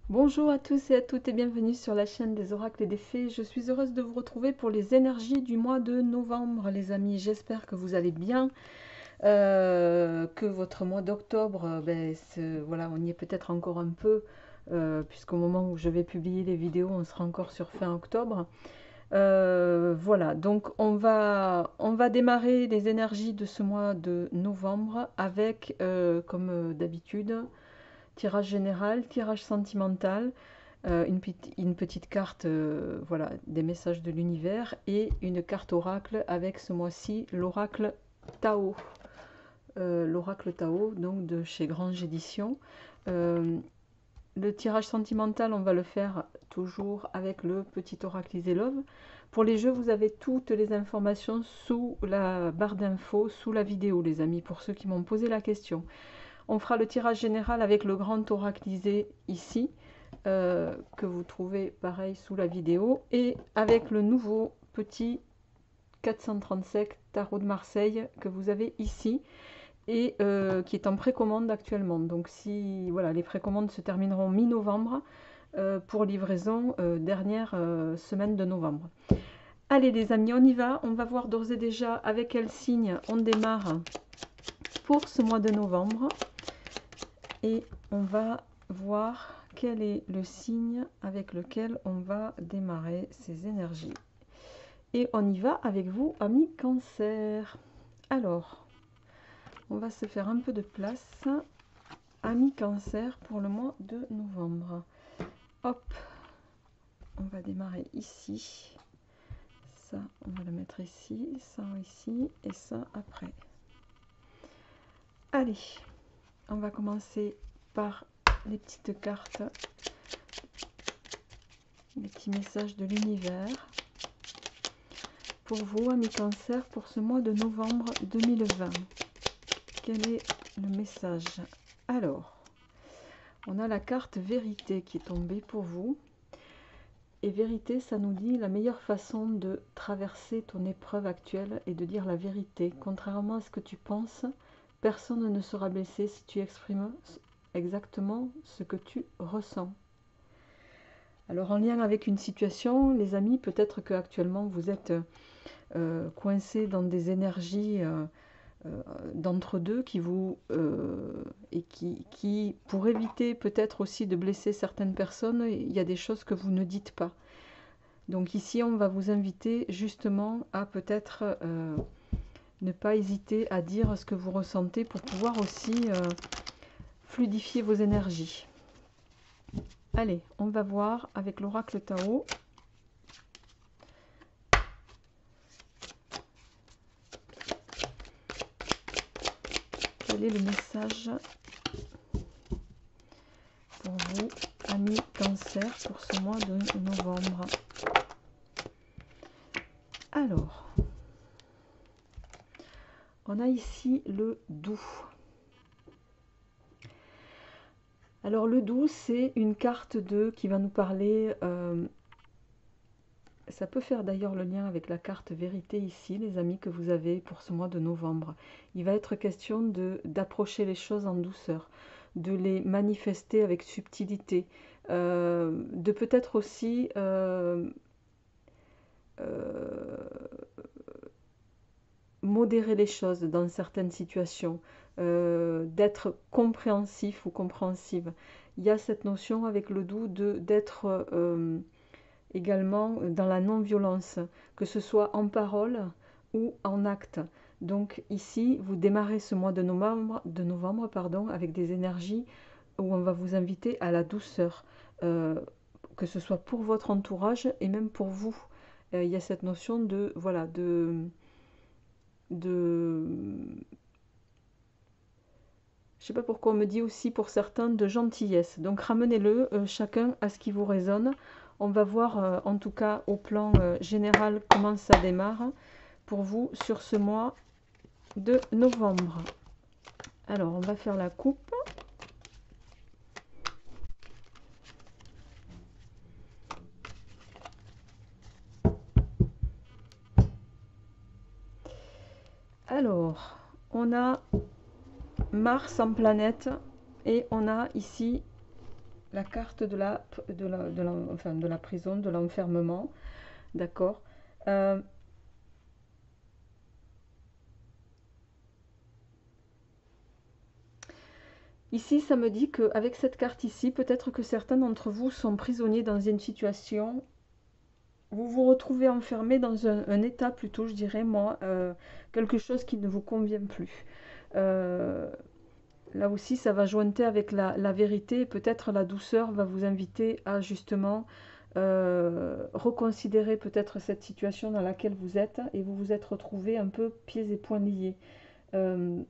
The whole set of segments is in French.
Bonjour à tous et à toutes et bienvenue sur la chaîne des oracles et des fées. Je suis heureuse de vous retrouver pour les énergies du mois de novembre, les amis. J'espère que vous allez bien, que votre mois d'octobre, voilà, on y est peut-être encore un peu, puisqu'au moment où je vais publier les vidéos, on sera encore sur fin octobre. Voilà, donc on va démarrer les énergies de ce mois de novembre avec, comme d'habitude, tirage général, tirage sentimental, une petite carte, voilà, des messages de l'univers et une carte oracle avec ce mois-ci l'oracle Tao. L'oracle Tao, donc de chez Grange Éditions. Le tirage sentimental, on va le faire toujours avec le petit oracle Iselov. Pour les jeux, vous avez toutes les informations sous la barre d'infos, sous la vidéo, les amis, pour ceux qui m'ont posé la question. On fera le tirage général avec le grand oraclisé ici, que vous trouvez pareil sous la vidéo, et avec le nouveau petit 437 tarot de Marseille que vous avez ici, et qui est en précommande actuellement. Donc si voilà, les précommandes se termineront mi-novembre, pour livraison dernière semaine de novembre. Allez les amis, on y va. On va voir d'ores et déjà avec quel signe on démarre pour ce mois de novembre. Et on va voir quel est le signe avec lequel on va démarrer ces énergies. Et on y va avec vous, amis Cancer. Alors, on va se faire un peu de place, amis Cancer, pour le mois de novembre. Hop, on va démarrer ici. Ça, on va le mettre ici, ça ici et ça après. Allez, on va commencer par les petites cartes, les petits messages de l'univers pour vous, amis Cancer, pour ce mois de novembre 2020. Quel est le message? Alors, on a la carte vérité qui est tombée pour vous. Et vérité, ça nous dit la meilleure façon de traverser ton épreuve actuelle est de dire la vérité. Contrairement à ce que tu penses, personne ne sera blessé si tu exprimes exactement ce que tu ressens. Alors en lien avec une situation, les amis, peut-être que actuellement vous êtes coincés dans des énergies d'entre-deux qui vous et qui pour éviter peut-être aussi de blesser certaines personnes, il y a des choses que vous ne dites pas. Donc ici on va vous inviter justement à peut-être ne pas hésiter à dire ce que vous ressentez pour pouvoir aussi fluidifier vos énergies. Allez, on va voir avec l'oracle Tao. Quel est le message pour vous, amis Cancer, pour ce mois de novembre? Alors, on a ici le doux. Alors le doux, c'est une carte qui va nous parler, ça peut faire d'ailleurs le lien avec la carte vérité ici, les amis, que vous avez pour ce mois de novembre. Il va être question d'approcher les choses en douceur, de les manifester avec subtilité, de peut-être aussi modérer les choses dans certaines situations, d'être compréhensif ou compréhensive. Il y a cette notion avec le doux d'être également dans la non-violence, que ce soit en parole ou en acte. Donc ici, vous démarrez ce mois de novembre pardon, avec des énergies où on va vous inviter à la douceur, que ce soit pour votre entourage et même pour vous. Il y a cette notion de, voilà, je sais pas pourquoi on me dit aussi pour certains de gentillesse. Donc ramenez-le chacun à ce qui vous résonne. On va voir en tout cas au plan général comment ça démarre pour vous sur ce mois de novembre. Alors on va faire la coupe. Alors on a Mars en planète et on a ici la carte enfin, de la prison, de l'enfermement, d'accord. Euh, Ici, ça me dit qu'avec cette carte ici, peut-être que certains d'entre vous sont prisonniers dans une situation, vous vous retrouvez enfermé dans un état plutôt, je dirais moi, quelque chose qui ne vous convient plus. Euh, Là aussi, ça va jointer avec la vérité. Peut-être la douceur va vous inviter à justement reconsidérer peut-être cette situation dans laquelle vous êtes et vous vous êtes retrouvé un peu pieds et poings liés. Euh,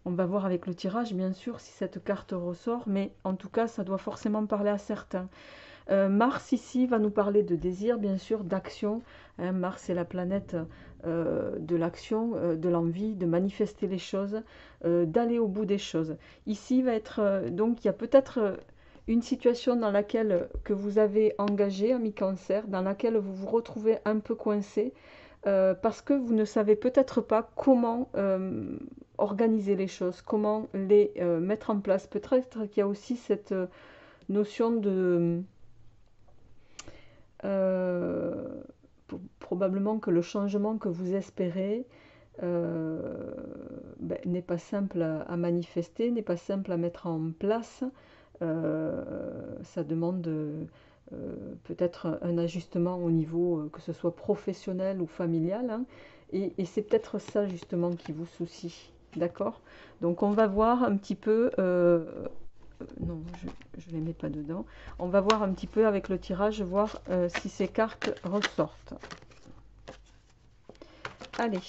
on va voir avec le tirage, bien sûr, si cette carte ressort, mais en tout cas, ça doit forcément parler à certains. Mars ici va nous parler de désir, bien sûr, d'action. Hein, Mars est la planète de l'action, de l'envie, de manifester les choses, d'aller au bout des choses. Ici va être donc il y a peut-être une situation dans laquelle que vous avez engagé, ami Cancer, dans laquelle vous vous retrouvez un peu coincé parce que vous ne savez peut-être pas comment organiser les choses, comment les mettre en place. Peut-être qu'il y a aussi cette notion de euh, probablement que le changement que vous espérez n'est pas simple à manifester, n'est pas simple à mettre en place. Ça demande peut-être un ajustement au niveau, que ce soit professionnel ou familial, hein. Et c'est peut-être ça justement qui vous soucie. D'accord? Donc on va voir un petit peu, non, je ne les mets pas dedans. On va voir un petit peu avec le tirage, voir si ces cartes ressortent. Allez.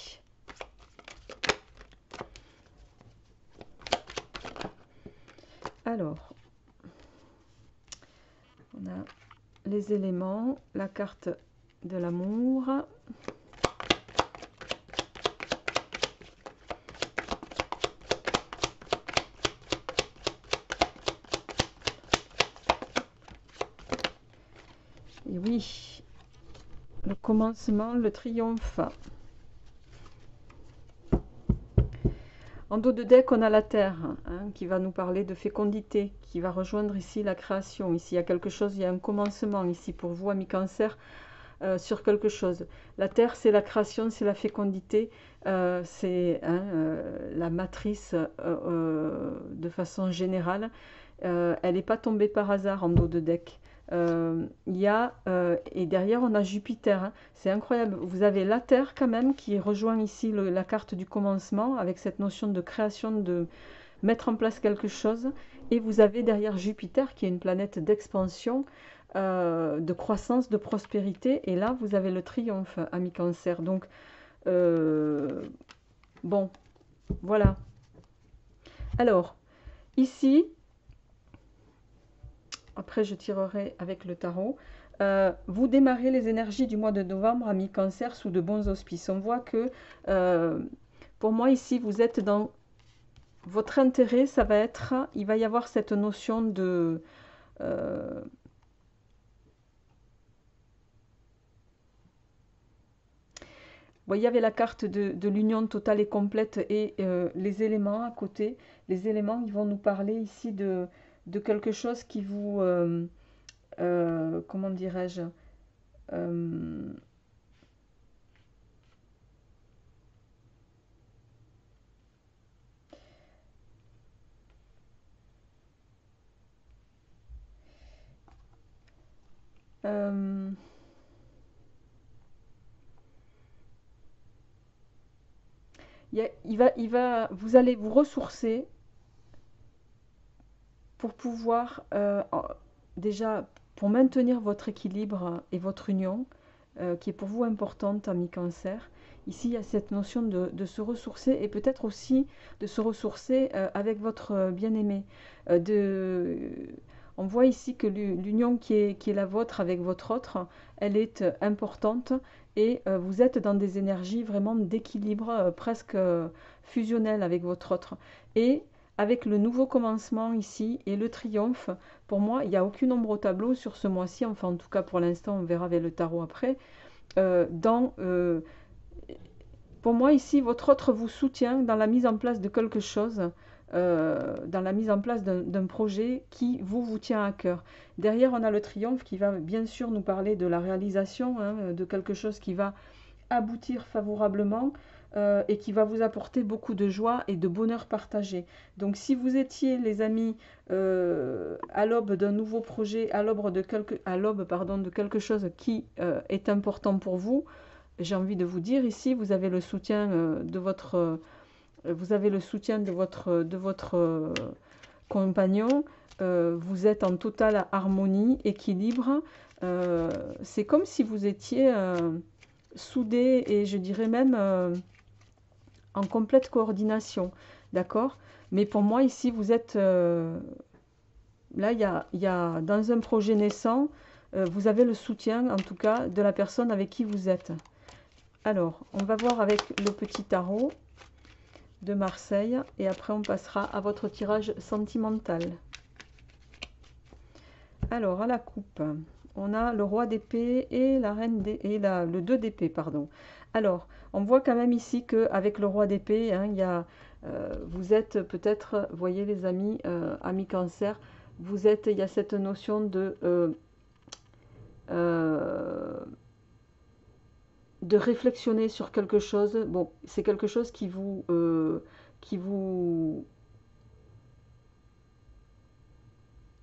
Alors, on a les éléments, la carte de l'amour. Et oui, le commencement, le triomphe. En dos de deck, on a la Terre, hein, qui va nous parler de fécondité, qui va rejoindre ici la création. Ici, il y a quelque chose, il y a un commencement ici pour vous, amis Cancer, sur quelque chose. La Terre, c'est la création, c'est la fécondité, c'est hein, la matrice de façon générale. Elle n'est pas tombée par hasard en dos de deck. Il y a, et derrière on a Jupiter, hein. C'est incroyable, vous avez la Terre quand même qui rejoint ici la carte du commencement avec cette notion de création, de mettre en place quelque chose, et vous avez derrière Jupiter qui est une planète d'expansion, de croissance, de prospérité, et là vous avez le triomphe, ami Cancer. Donc bon, voilà. Alors ici, après je tirerai avec le tarot. Vous démarrez les énergies du mois de novembre, ami Cancer, sous de bons auspices. On voit que, pour moi ici, vous êtes dans votre intérêt, ça va être, il va y avoir cette notion de... Vous voyez, il y avait la carte de l'union totale et complète et les éléments à côté. Les éléments, ils vont nous parler ici de quelque chose qui vous... comment dirais-je euh, euh, vous allez vous ressourcer pour pouvoir, déjà, pour maintenir votre équilibre et votre union, qui est pour vous importante, ami Cancer. Ici, il y a cette notion de se ressourcer et peut-être aussi de se ressourcer avec votre bien-aimé. On voit ici que l'union qui est la vôtre avec votre autre, elle est importante et vous êtes dans des énergies vraiment d'équilibre, presque fusionnelles avec votre autre. Et avec le nouveau commencement ici et le triomphe, pour moi, il n'y a aucune ombre au tableau sur ce mois-ci, enfin en tout cas pour l'instant, on verra avec le tarot après. Dans pour moi ici, votre autre vous soutient dans la mise en place de quelque chose. dans la mise en place d'un projet qui vous tient à cœur. Derrière, on a le triomphe qui va bien sûr nous parler de la réalisation, hein, de quelque chose qui va aboutir favorablement et qui va vous apporter beaucoup de joie et de bonheur partagé. Donc si vous étiez, les amis, à l'aube d'un nouveau projet, à l'aube de quelque chose qui est important pour vous, j'ai envie de vous dire ici, vous avez le soutien de votre compagnon, vous êtes en totale harmonie, équilibre, c'est comme si vous étiez soudés et je dirais même en complète coordination, d'accord? Mais pour moi ici, vous êtes, là il y a dans un projet naissant, vous avez le soutien en tout cas de la personne avec qui vous êtes. Alors, on va voir avec le petit tarot de Marseille et après on passera à votre tirage sentimental. Alors, à la coupe, on a le roi d'épée et la reine le 2 d'épée, pardon. Alors, on voit quand même ici qu'avec le roi d'épée, hein, vous êtes peut-être, voyez les amis, amis cancer, il y a cette notion de réflexionner sur quelque chose. Bon, c'est quelque chose qui vous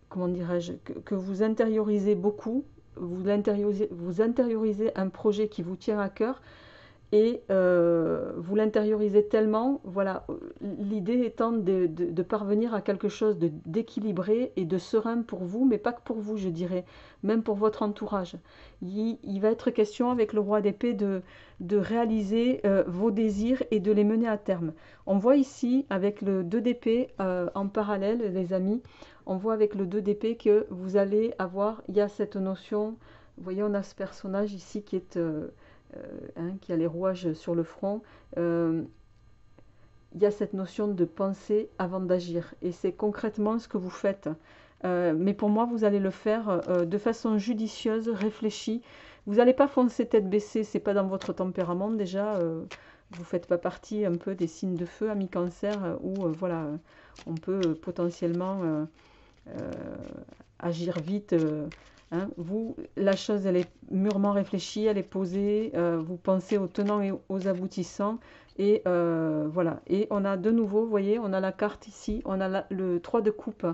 comment dirais-je, que vous intériorisez beaucoup, vous intériorisez un projet qui vous tient à cœur et vous l'intériorisez tellement, voilà, l'idée étant de parvenir à quelque chose d'équilibré et de serein pour vous, mais pas que pour vous, je dirais, même pour votre entourage. Il va être question avec le roi d'épée de réaliser vos désirs et de les mener à terme. On voit ici avec le 2 d'épée en parallèle, les amis, on voit avec le 2 d'épée que vous allez avoir, il y a cette notion, vous voyez, on a ce personnage ici qui est... qui a les rouages sur le front, il y a cette notion de penser avant d'agir. Et c'est concrètement ce que vous faites. Mais pour moi, vous allez le faire de façon judicieuse, réfléchie. Vous n'allez pas foncer tête baissée, c'est pas dans votre tempérament déjà. Vous ne faites pas partie un peu des signes de feu, amis cancer, où voilà, on peut potentiellement agir vite. Hein, vous, la chose, elle est mûrement réfléchie, elle est posée, vous pensez aux tenants et aux aboutissants, et voilà. Et on a de nouveau, vous voyez, on a la carte ici, on a le 3 de coupe.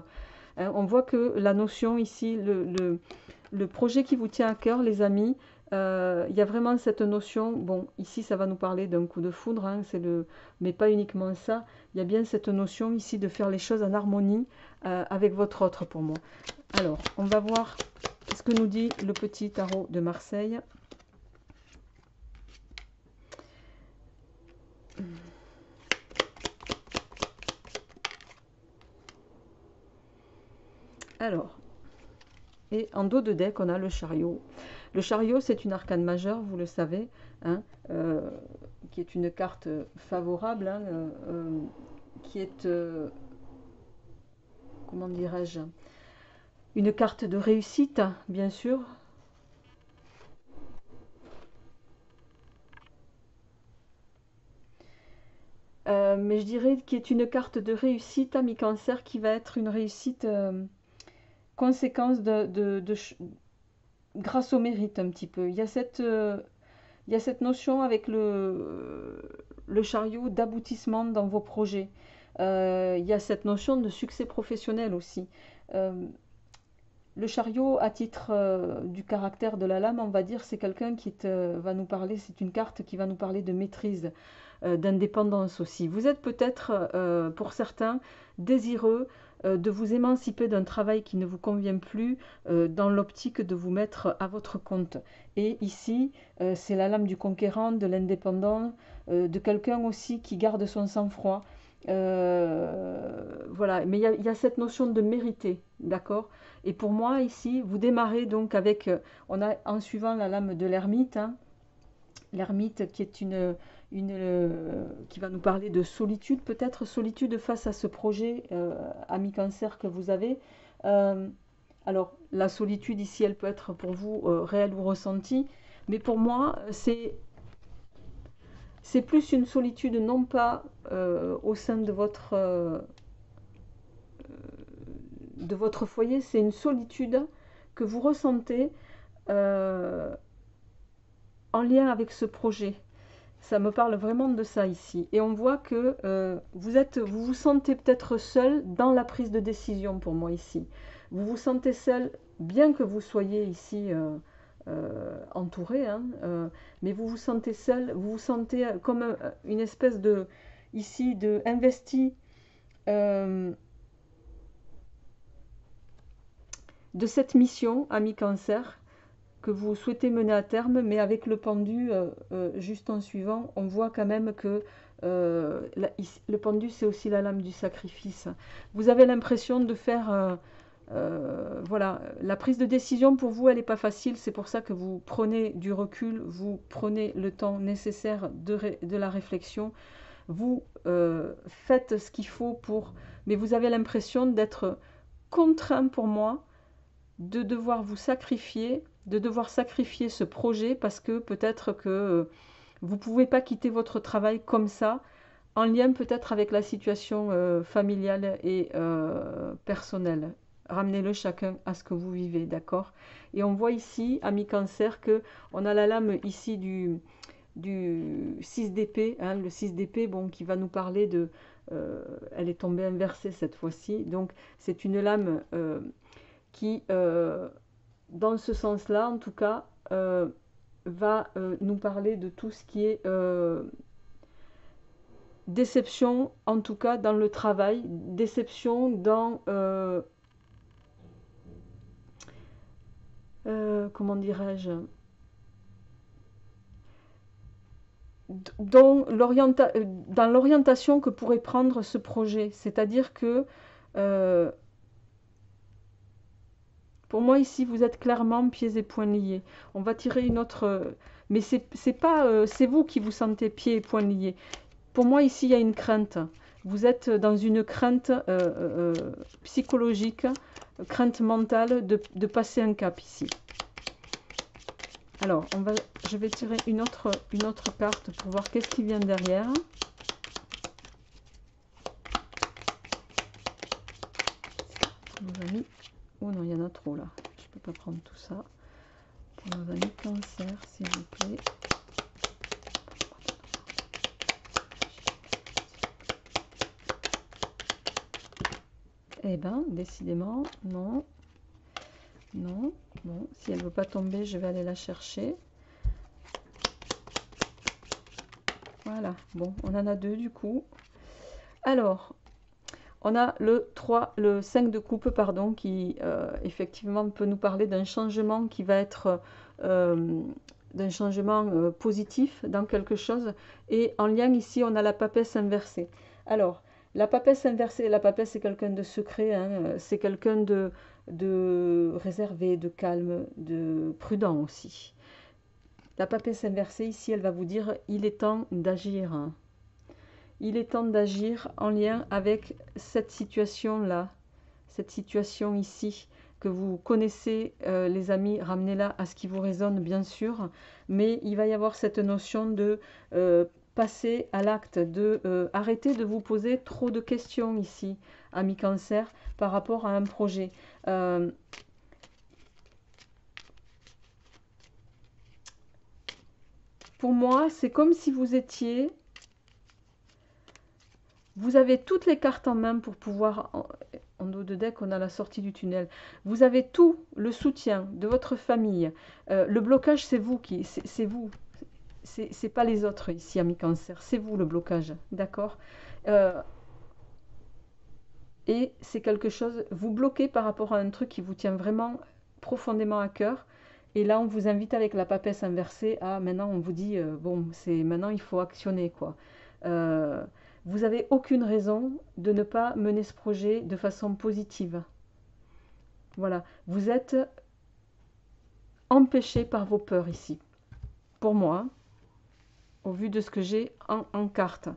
Hein, on voit que la notion ici, le projet qui vous tient à cœur, les amis, il y a vraiment cette notion, bon, ici ça va nous parler d'un coup de foudre, hein, mais pas uniquement ça, il y a bien cette notion ici de faire les choses en harmonie avec votre autre pour moi. Alors, on va voir ce que nous dit le petit tarot de Marseille. Alors, et en dos de deck, on a le chariot. Le chariot, c'est une arcane majeure, vous le savez, hein, qui est une carte favorable, hein, qui est, comment dirais-je, une carte de réussite, bien sûr. Mais je dirais qu'il est une carte de réussite, ami cancer, qui va être une réussite conséquence grâce au mérite un petit peu. Il y a cette notion avec le chariot d'aboutissement dans vos projets. Il y a cette notion de succès professionnel aussi. Le chariot, à titre du caractère de la lame, on va dire, c'est quelqu'un qui va nous parler, c'est une carte qui va nous parler de maîtrise, d'indépendance aussi. Vous êtes peut-être, pour certains, désireux de vous émanciper d'un travail qui ne vous convient plus, dans l'optique de vous mettre à votre compte. Et ici, c'est la lame du conquérant, de l'indépendant, de quelqu'un aussi qui garde son sang-froid. Voilà, mais il y a cette notion de mériter, d'accord? Et pour moi, ici, vous démarrez donc avec, on a en suivant la lame de l'ermite, hein, l'ermite qui est qui va nous parler de solitude, peut-être solitude face à ce projet, ami cancer, que vous avez. Alors, la solitude ici, elle peut être pour vous réelle ou ressentie, mais pour moi, c'est plus une solitude non pas au sein de votre de votre foyer, c'est une solitude que vous ressentez en lien avec ce projet. Ça me parle vraiment de ça ici. Et on voit que vous vous sentez peut-être seul dans la prise de décision pour moi ici. Vous vous sentez seul, bien que vous soyez ici entouré, hein, mais vous vous sentez seul, vous vous sentez comme une espèce de, ici, de investi de cette mission, ami Cancer, que vous souhaitez mener à terme, mais avec le pendu, juste en suivant, on voit quand même que le pendu, c'est aussi la lame du sacrifice. Vous avez l'impression de faire... voilà, la prise de décision pour vous, elle n'est pas facile, c'est pour ça que vous prenez du recul, vous prenez le temps nécessaire de la réflexion, vous faites ce qu'il faut pour... Mais vous avez l'impression d'être contraint pour moi, de devoir vous sacrifier, de devoir sacrifier ce projet parce que peut-être que vous ne pouvez pas quitter votre travail comme ça, en lien peut-être avec la situation familiale et personnelle. Ramenez-le chacun à ce que vous vivez, d'accord? Et on voit ici, ami Cancer, que on a la lame ici du 6 d'épée, hein, le 6 d'épée, bon, qui va nous parler de... elle est tombée inversée cette fois-ci, donc c'est une lame qui, dans ce sens-là, en tout cas, va nous parler de tout ce qui est déception, en tout cas dans le travail, déception dans, comment dirais-je, dans l'orientation que pourrait prendre ce projet. C'est-à-dire que, pour moi ici, vous êtes clairement pieds et poings liés. On va tirer une autre... mais c'est pas, c'est vous qui vous sentez pieds et poings liés. Pour moi, ici, il y a une crainte. Vous êtes dans une crainte psychologique, crainte mentale de passer un cap ici. Alors, je vais tirer une autre carte pour voir qu'est-ce qui vient derrière. Nos amis... Oh non, il y en a trop là. Je ne peux pas prendre tout ça. Pour nos amis Cancer, s'il vous plaît. Eh ben, décidément, non. Non. Bon, si elle ne veut pas tomber, je vais aller la chercher. Voilà. Bon, on en a deux du coup. Alors, on a le 5 de coupe, pardon, qui effectivement peut nous parler d'un changement qui va être d'un changement positif dans quelque chose. Et en lien ici, on a la papesse inversée. Alors, la papesse inversée, la papesse c'est quelqu'un de secret, hein, c'est quelqu'un de réservé, de calme, de prudent aussi. La papesse inversée ici, elle va vous dire, il est temps d'agir. Il est temps d'agir en lien avec cette situation-là, cette situation ici, que vous connaissez, les amis, ramenez-la à ce qui vous résonne, bien sûr, mais il va y avoir cette notion de passer à l'acte, de arrêter de vous poser trop de questions ici, amis Cancer, par rapport à un projet. Pour moi, c'est comme si vous étiez... Vous avez toutes les cartes en main pour pouvoir, en dos de deck, on a la sortie du tunnel. Vous avez tout le soutien de votre famille. Le blocage, c'est vous qui, c'est vous. C'est pas les autres ici, amis Cancer. C'est vous le blocage, d'accord? Et c'est quelque chose, vous bloquez par rapport à un truc qui vous tient vraiment profondément à cœur. Et là, on vous invite avec la papesse inversée à, maintenant, on vous dit, bon, c'est maintenant, il faut actionner, quoi. Vous n'avez aucune raison de ne pas mener ce projet de façon positive. Voilà, vous êtes empêché par vos peurs ici. Pour moi, au vu de ce que j'ai en carte.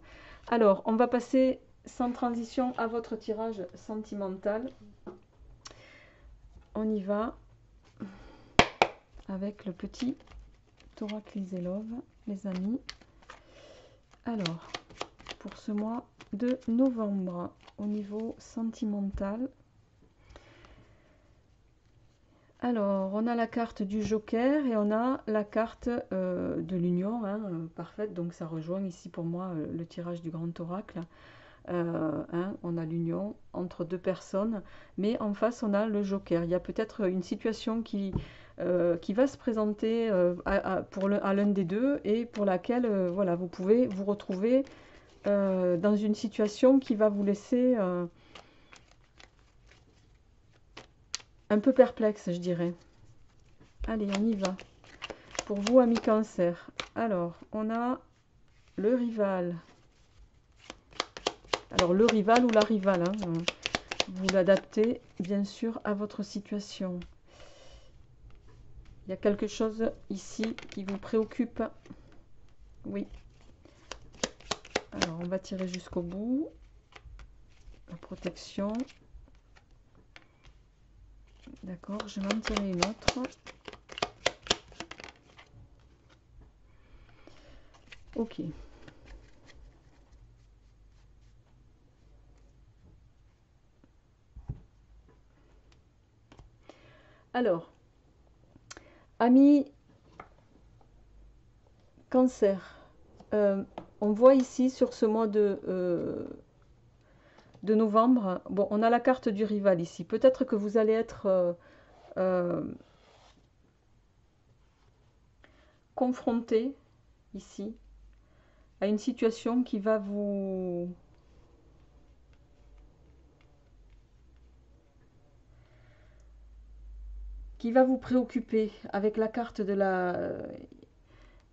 Alors, on va passer sans transition à votre tirage sentimental. On y va avec le petit Oracle Love, les amis. Alors, pour ce mois de novembre, au niveau sentimental, Alors, on a la carte du Joker et on a la carte de l'union, hein, parfaite. Donc, ça rejoint ici pour moi le tirage du grand oracle. Hein, on a l'union entre deux personnes, mais en face, on a le Joker. Il y a peut-être une situation qui va se présenter à l'un des deux et pour laquelle voilà, vous pouvez vous retrouver dans une situation qui va vous laisser un peu perplexe, je dirais. Allez, on y va. Pour vous, amis Cancer. Alors, on a le rival. Alors, le rival ou la rivale, hein, vous l'adaptez, bien sûr, à votre situation. Il y a quelque chose ici qui vous préoccupe. Oui. Alors, on va tirer jusqu'au bout. La protection. D'accord, je vais en tirer une autre. Ok. Alors, amis Cancer, on voit ici sur ce mois de novembre, bon, on a la carte du rival ici. Peut-être que vous allez être confronté ici à une situation qui va vous préoccuper avec la carte de la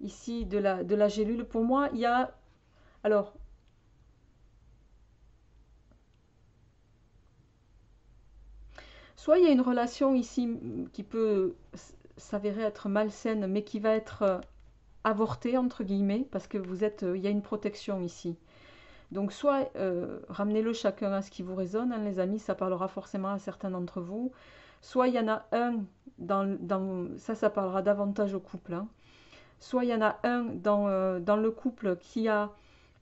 ici de la gélule. Pour moi, il y a alors soit il y a une relation ici qui peut s'avérer être malsaine, mais qui va être avortée entre guillemets, parce que vous êtes, il y a une protection ici. Donc soit ramenez-le chacun à ce qui vous résonne, hein, les amis, ça parlera forcément à certains d'entre vous. Soit il y en a un ça parlera davantage au couple. Hein. Soit il y en a un dans le couple qui a,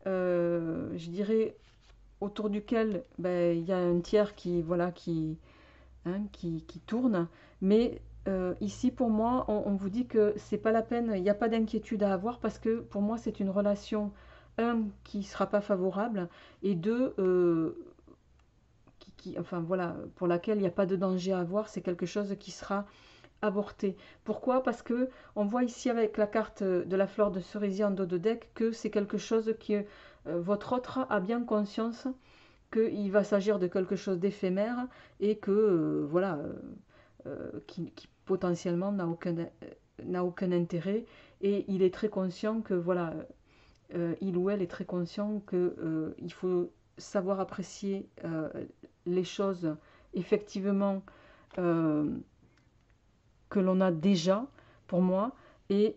je dirais, autour duquel ben, il y a un tiers qui, voilà, hein, qui tourne. Mais ici, pour moi, on vous dit que c'est pas la peine, il n'y a pas d'inquiétude à avoir parce que pour moi, c'est une relation, un, qui ne sera pas favorable et deux, enfin voilà, pour laquelle il n'y a pas de danger à avoir, c'est quelque chose qui sera avorté. Pourquoi? Parce que on voit ici avec la carte de la fleur de cerisier en dos de deck que c'est quelque chose que votre autre a bien conscience qu'il va s'agir de quelque chose d'éphémère et que voilà, qui potentiellement n'a aucun intérêt et il est très conscient que voilà, il ou elle est très conscient que il faut savoir apprécier les choses effectivement euh, que l'on a déjà pour moi et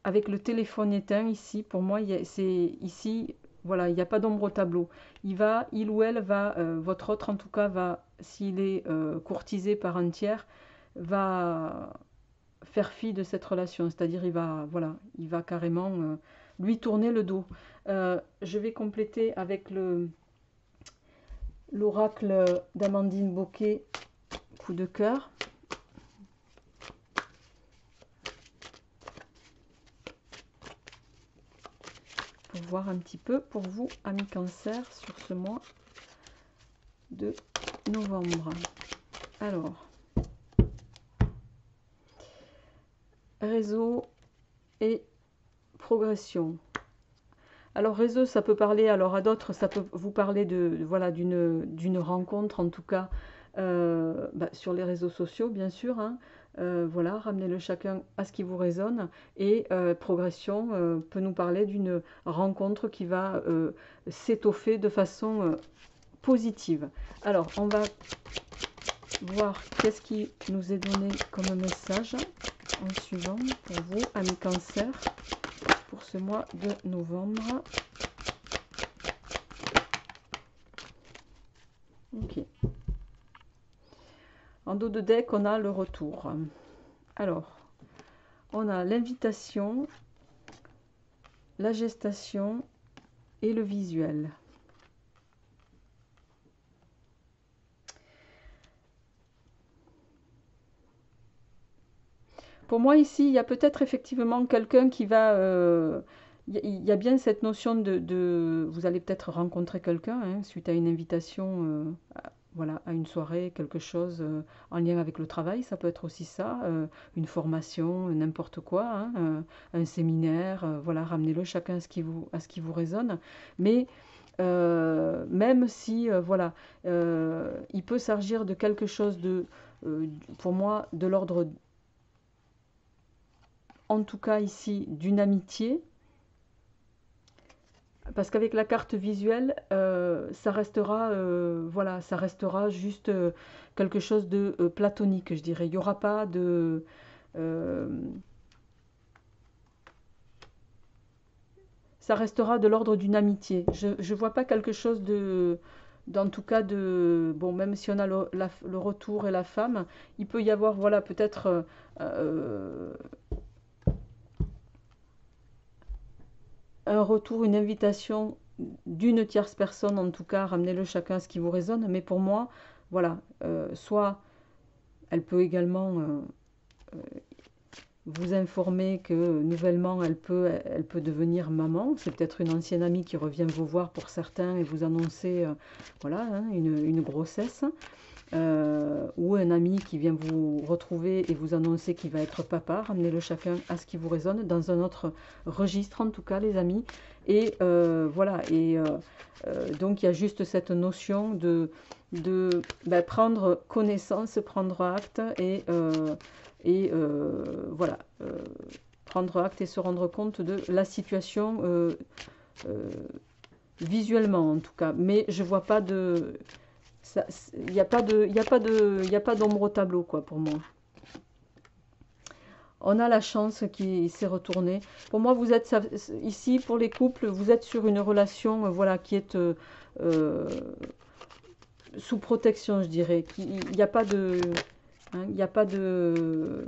avec le téléphone éteint ici pour moi c'est ici voilà, il n'y a pas d'ombre au tableau. Il ou elle va, votre autre en tout cas, va, s'il est courtisé par un tiers, va faire fi de cette relation. C'est-à-dire, il va, voilà, il va carrément lui tourner le dos. Je vais compléter avec l'oracle d'Amandine Bocquet, coup de cœur. Pour voir un petit peu pour vous, amis Cancer, sur ce mois de novembre. Alors, réseau et progression. Alors réseau, ça peut parler, alors à d'autres, ça peut vous parler de voilà d'une rencontre, en tout cas sur les réseaux sociaux, bien sûr. Hein. Voilà, ramenez-le chacun à ce qui vous résonne. Et progression peut nous parler d'une rencontre qui va s'étoffer de façon positive. Alors, on va voir qu'est-ce qui nous est donné comme message en suivant pour vous, amis Cancer, pour ce mois de novembre. Ok. En dos de deck, on a le retour. Alors, on a l'invitation, la gestation et le visuel. Pour moi, ici, il y a peut-être effectivement quelqu'un qui va... il y a bien cette notion vous allez peut-être rencontrer quelqu'un hein, suite à une invitation voilà, à une soirée, quelque chose en lien avec le travail. Ça peut être aussi ça, une formation, n'importe quoi, hein, un séminaire. Voilà, ramenez-le chacun à ce qui vous résonne. Mais même si, voilà, il peut s'agir de quelque chose pour moi, de l'ordre en tout cas ici d'une amitié, parce qu'avec la carte visuelle, ça restera, voilà, ça restera juste quelque chose de platonique, je dirais. Il n'y aura pas de... euh, ça restera de l'ordre d'une amitié. Je ne vois pas quelque chose en tout cas de... Bon, même si on a le retour et la femme, il peut y avoir, voilà, peut-être... un retour, une invitation d'une tierce personne, en tout cas, ramenez-le chacun à ce qui vous résonne. Mais pour moi, voilà, soit elle peut également vous informer que nouvellement elle peut devenir maman. C'est peut-être une ancienne amie qui revient vous voir pour certains et vous annoncer voilà, hein, une grossesse. Ou un ami qui vient vous retrouver et vous annoncer qu'il va être papa, ramenez-le chacun à ce qui vous résonne, dans un autre registre en tout cas les amis. Et voilà, et donc il y a juste cette notion de prendre connaissance, prendre acte voilà, prendre acte et se rendre compte de la situation visuellement en tout cas. Mais je vois pas de... Il n'y a pas de, il y a pas de, il y a pas d'ombre au tableau, quoi, pour moi. On a la chance qui s'est retournée. Pour moi, vous êtes ici, pour les couples, vous êtes sur une relation, voilà, qui est sous protection, je dirais. Il n'y a pas de... hein, il n'y a pas de...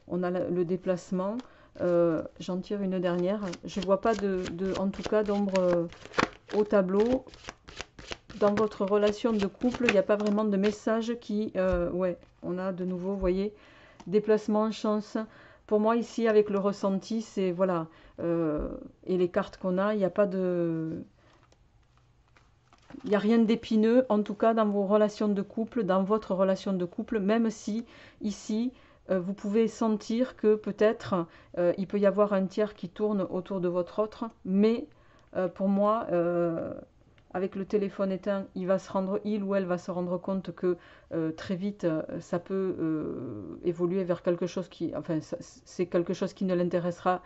On a le déplacement. J'en tire une dernière. Je ne vois pas en tout cas, d'ombre au tableau. Dans votre relation de couple, il n'y a pas vraiment de message qui... ouais, on a de nouveau, vous voyez, déplacement, chance. Pour moi, ici, avec le ressenti, c'est... Voilà. Et les cartes qu'on a, il n'y a pas de... Il n'y a rien d'épineux, en tout cas, dans vos relations de couple, dans votre relation de couple, même si, ici, vous pouvez sentir que peut-être, il peut y avoir un tiers qui tourne autour de votre autre, mais pour moi... avec le téléphone éteint, il ou elle va se rendre compte que très vite, ça peut évoluer vers quelque chose qui, enfin, c'est quelque chose qui ne l'intéressera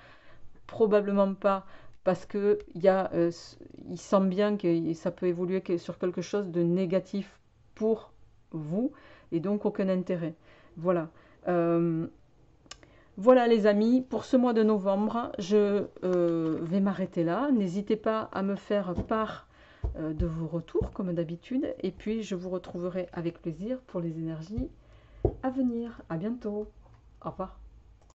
probablement pas parce que il sent bien que ça peut évoluer sur quelque chose de négatif pour vous et donc aucun intérêt. Voilà. Euh, voilà les amis, pour ce mois de novembre, je vais m'arrêter là. N'hésitez pas à me faire part de vos retours comme d'habitude. Et puis je vous retrouverai avec plaisir pour les énergies à venir. À bientôt. Au revoir.